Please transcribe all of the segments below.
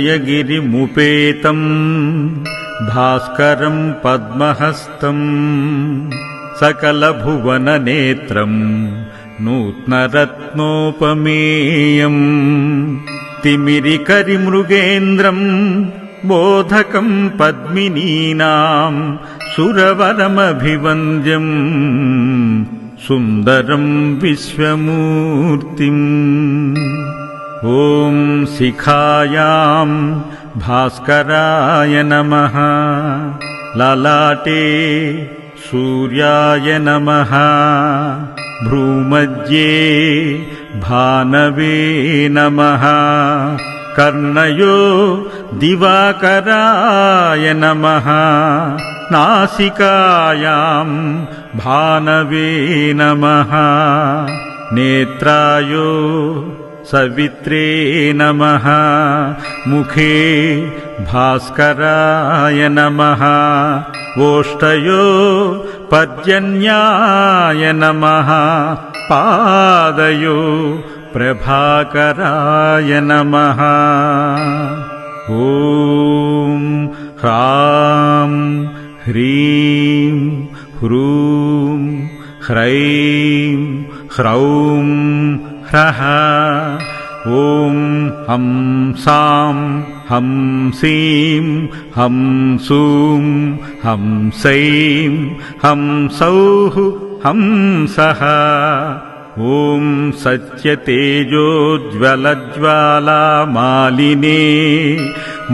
उदयगिरिमुपेतम् भास्करम् पद्महस्तम् सकलभुवननेत्रम् नूत्नरत्नोपमेयम् तिमिरिकरिमृगेन्द्रम् बोधकम् पद्मिनीनाम् सुरवरमभिवन्द्यम् सुन्दरम् विश्वमूर्तिम् ॐ शिखायाम् भास्कराय नमः ललाटे सूर्याय नमः भ्रूमध्ये भानवे नमः कर्णयो दिवाकराय नमः नासिकायाम् भानवे नमः नेत्रायो सवित्रे नमः मुखे भास्कराय नमः ओष्ठयो पर्जन्याय नमः पादयो प्रभाकराय नमः ॐ ह्रां ह्रीं ह्रूं ह्रैं ह्रौं ह्रः ॐ हंसां हंसीं हंसूं हंसैं हंसौः हंसः ॐ सत्यतेजोज्ज्वलज्वालामालिने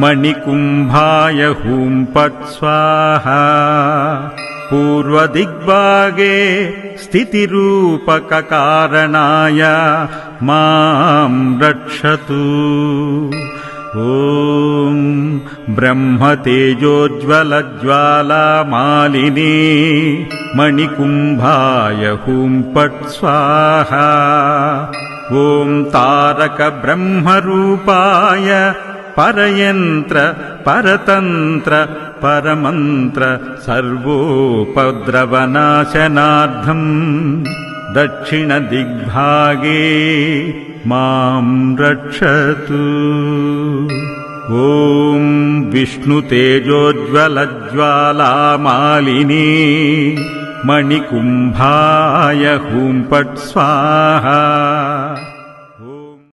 मणिकुम्भाय हुं पट् स्वाहा पूर्वदिग्भागे स्थितिरूपककारणाय मां रक्षतु ॐ ब्रह्मतेजोज्ज्वलज्वालामालिने मणिकुम्भाय हुं पट् स्वाहा ॐ तारकब्रह्मरूपाय परयन्त्र परतन्त्र परमन्त्र सर्वोपद्रवनाशनार्थम् दक्षिणदिग्भागे मां रक्षतु ॐ विष्णुतेजोज्ज्वलज्वालामालिने मणिकुम्भाय हुं पट् स्वाहा